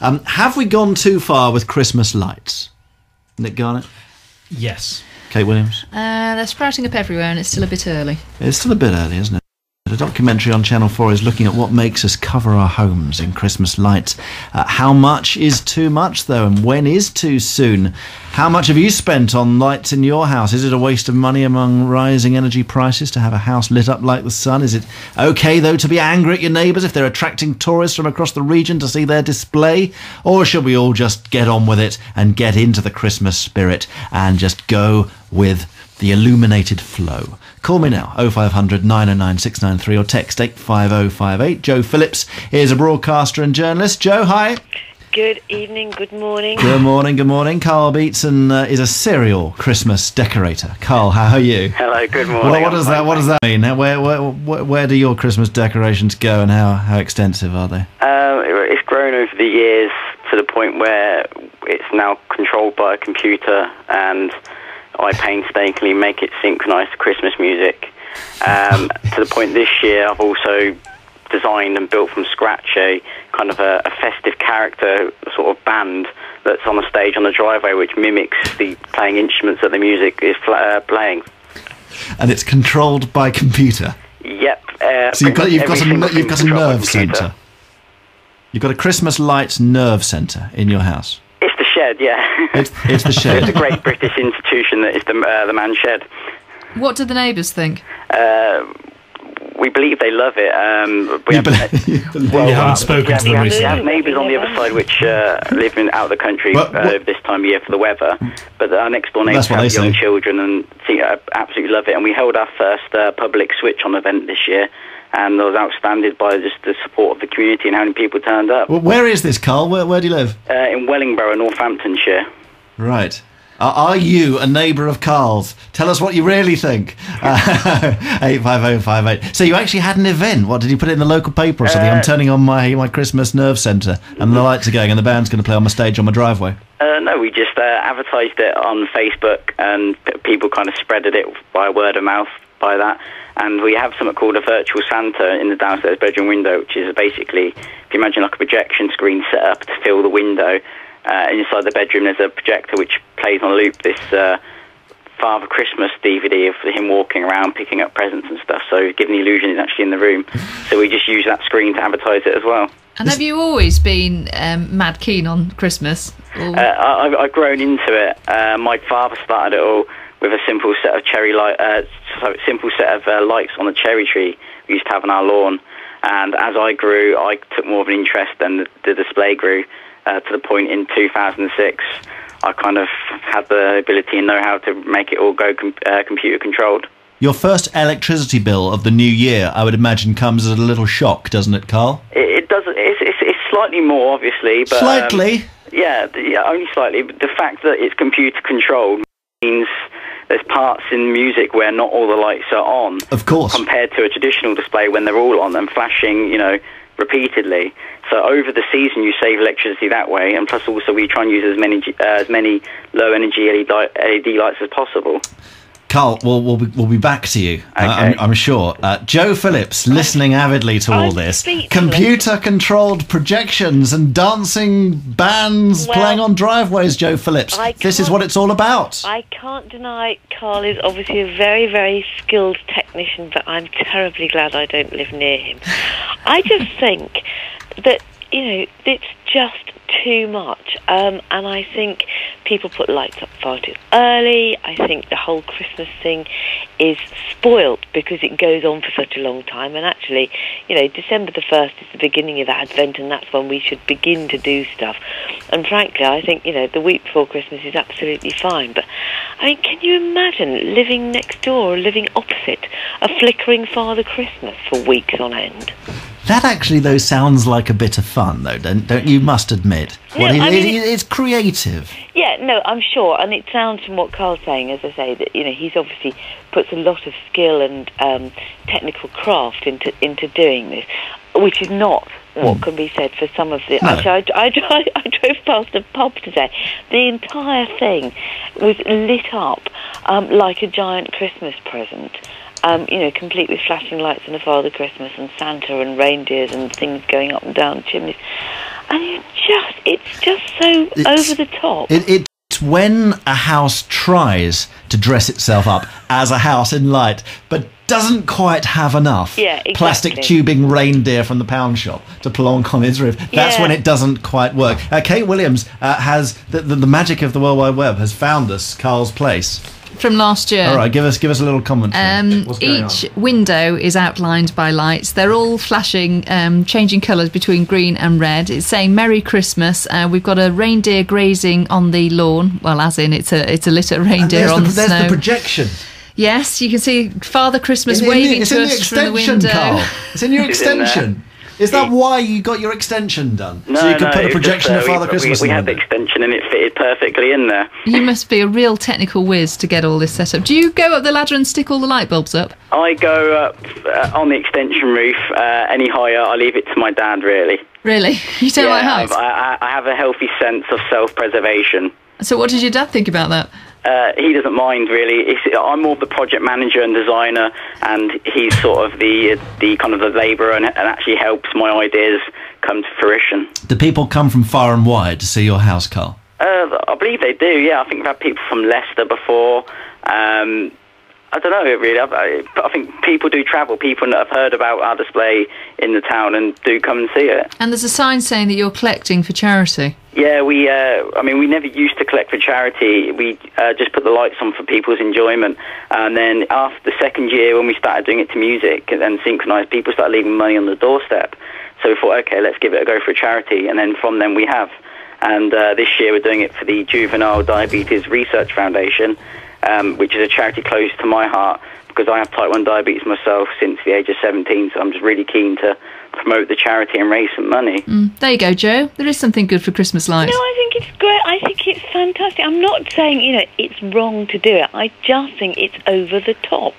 Have we gone too far with Christmas lights? Nick Garnett? Yes. Kate Williams? They're sprouting up everywhere and it's still a bit early. It's still a bit early, isn't it? A documentary on Channel 4 is looking at what makes us cover our homes in Christmas lights. How much is too much, though, and when is too soon? How much have you spent on lights in your house? Is it a waste of money among rising energy prices to have a house lit up like the sun? Is it okay, though, to be angry at your neighbours if they're attracting tourists from across the region to see their display? Or should we all just get on with it and get into the Christmas spirit and just go with the illuminated flow? Call me now, 0500 909 693, or text 85058. Joe Phillips is a broadcaster and journalist. Joe, hi. Good evening, good morning. Good morning, good morning. Karl Beetson is a serial Christmas decorator. Karl, how are you? Hello, good morning. Well, what does that mean? Where do your Christmas decorations go, and how extensive are they? It's grown over the years to the point where it's now controlled by a computer, and I painstakingly make it synchronise to Christmas music. To the point this year, I've also designed and built from scratch a kind of a festive character sort of band that's on the stage on the driveway, which mimics the playing instruments that the music is playing. And it's controlled by computer. Yep. So you've got a nerve centre. You've got a Christmas lights nerve centre in your house. It's the shed, yeah. It's the shed. It's a great British institution that is the man's shed. What do the neighbours think? We believe they love it. You haven't spoken to them recently. We have neighbours on the other side which live out of the country this time of year for the weather. But our next door neighbours have young children and absolutely love it. And we held our first public switch-on event this year, and I was outstanded by just the support of the community and how many people turned up. Well, where is this, Karl? Where do you live? In Wellingborough, Northamptonshire. Right. Are you a neighbour of Karl's? Tell us what you really think. 85058. So you actually had an event. What, did you put it in the local paper or something? I'm turning on my Christmas nerve centre and the lights are going and the band's going to play on my stage on my driveway. No, we just advertised it on Facebook, and people kind of spreaded it by word of mouth by that. And we have something called a virtual Santa in the downstairs bedroom window, which is basically, if you imagine like a projection screen set up to fill the window. Inside the bedroom there's a projector which plays on loop this Father Christmas DVD of him walking around picking up presents and stuff, so giving the illusion he's actually in the room. So we just use that screen to advertise it as well. And have you always been mad keen on Christmas? I've grown into it. My father started it all with a simple set of lights on the cherry tree we used to have on our lawn. And as I grew, I took more of an interest, and the display grew. To the point in 2006, I kind of had the ability and know how to make it all go computer controlled. Your first electricity bill of the new year, I would imagine, comes as a little shock, doesn't it, Karl? It does. It's slightly more, obviously, but slightly. Yeah, only slightly. But the fact that it's computer controlled means there's parts in music where not all the lights are on. Of course. Compared to a traditional display when they're all on and flashing, repeatedly. So over the season you save electricity that way, and plus also we try and use as many low energy LED lights as possible. Karl, we'll be back to you. Okay. I'm sure. Joe Phillips, listening avidly to all this. Computer-controlled projections and dancing bands playing on driveways, Joe Phillips. This is what it's all about. I can't deny Karl is obviously a very, very skilled technician, but I'm terribly glad I don't live near him. I just think that, it's just too much. And I think people put lights up far too early. I think the whole Christmas thing is spoilt because it goes on for such a long time. And actually, December the 1st is the beginning of Advent, and that's when we should begin to do stuff. And frankly, I think, the week before Christmas is absolutely fine. But, can you imagine living next door or living opposite a flickering Father Christmas for weeks on end? That actually, though, sounds like a bit of fun, though, don't you? Must admit. It's creative. Yeah, no, I'm sure, and it sounds from what Karl's saying, as I say, that he's obviously puts a lot of skill and technical craft into doing this, which is not what can be said for some of the. No. Actually, I drove past a pub today. The entire thing was lit up like a giant Christmas present. Complete with flashing lights and a Father Christmas and Santa and reindeers and things going up and down chimneys. And it over the top. It's when a house tries to dress itself up as a house in light, but doesn't quite have enough plastic tubing reindeer from the pound shop to plonk on its roof. That's when it doesn't quite work. Kate Williams has the magic of the World Wide Web has found us Carl's place. From last year. All right, give us a little commentary. Each window is outlined by lights. They're all flashing, changing colours between green and red. It's saying Merry Christmas. We've got a reindeer grazing on the lawn. Well, as in it's a litter reindeer on the snow. There's the projection. Yes, you can see Father Christmas waving to us from the window. Carl. It's in your extension. Is that why you got your extension done? No, so you could put a projection of Father Christmas in we had the extension and it fitted perfectly in there. You must be a real technical whiz to get all this set up. Do you go up the ladder and stick all the light bulbs up? I go up on the extension roof. Any higher, I leave it to my dad, really. Really? You don't like heights? I have a healthy sense of self-preservation. So what did your dad think about that? He doesn't mind, really. I'm more of the project manager and designer, and he's sort of the kind of the labourer and actually helps my ideas come to fruition. Do people come from far and wide to see your house, Carl? I believe they do, yeah. I think we've had people from Leicester before. I don't know, really. I think people do travel, people that have heard about our display in the town and do come and see it. And there's a sign saying that you're collecting for charity. Yeah, we never used to collect for charity. We just put the lights on for people's enjoyment. And then after the second year, when we started doing it to music and synchronised, people started leaving money on the doorstep. So we thought, okay, let's give it a go for a charity. And then from then we have. And this year we're doing it for the Juvenile Diabetes Research Foundation, which is a charity close to my heart because I have type 1 diabetes myself since the age of 17, so I'm just really keen to promote the charity and raise some money. There you go, Joe. There is something good for Christmas lights. No, I think it's great. I think it's fantastic. I'm not saying, it's wrong to do it. I just think it's over the top.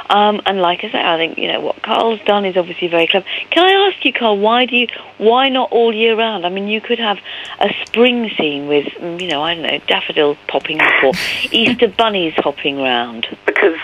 And like I say, I think, what Carl's done is obviously very clever. Can I ask you, Carl, why not all year round? I mean, you could have a spring scene with, I don't know, daffodils popping up or Easter bunnies hopping round. Because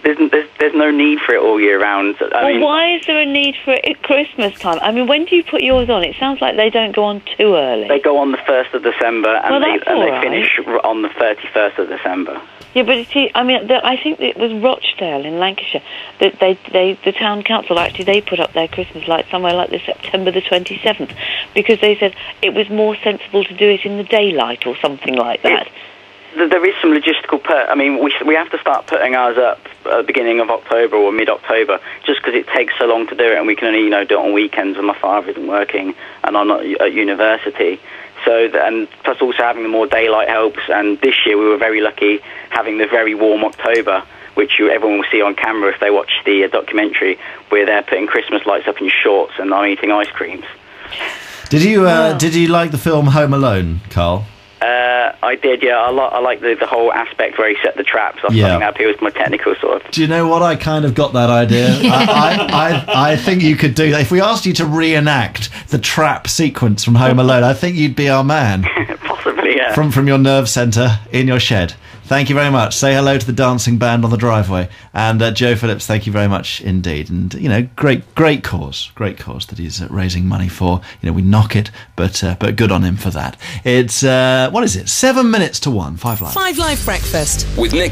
there's no need for it all year round. I mean, why is there a need for it at Christmas time? I mean, when do you put yours on? It sounds like they don't go on too early. They go on the 1st of December and they finish on the 31st of December. Yeah, but I think it was Rochdale in Lancashire that the town council they put up their Christmas lights somewhere like the September the 27th because they said it was more sensible to do it in the daylight or something like that. There is some logistical we have to start putting ours up at the beginning of October or mid-October just because it takes so long to do it and we can only do it on weekends when my father isn't working and I'm not at university. So, and plus also having the more daylight helps, and this year we were very lucky having the very warm October, which everyone will see on camera if they watch the documentary. We're there putting Christmas lights up in shorts and I'm eating ice creams. Did you like the film Home Alone, Carl? I did, yeah. I like the whole aspect where he set the traps. I think that appeals to my technical sort of. Do you know what? I kind of got that idea. I think you could do that. If we asked you to reenact the trap sequence from Home Alone, I think you'd be our man. Possibly, yeah. From your nerve centre in your shed. Thank you very much. Say hello to the dancing band on the driveway. And Joe Phillips, thank you very much indeed. And, great cause that he's raising money for. We knock it, but good on him for that. It's, what is it? 7 minutes to 1, 5 Live. 5 Live Breakfast with Nick.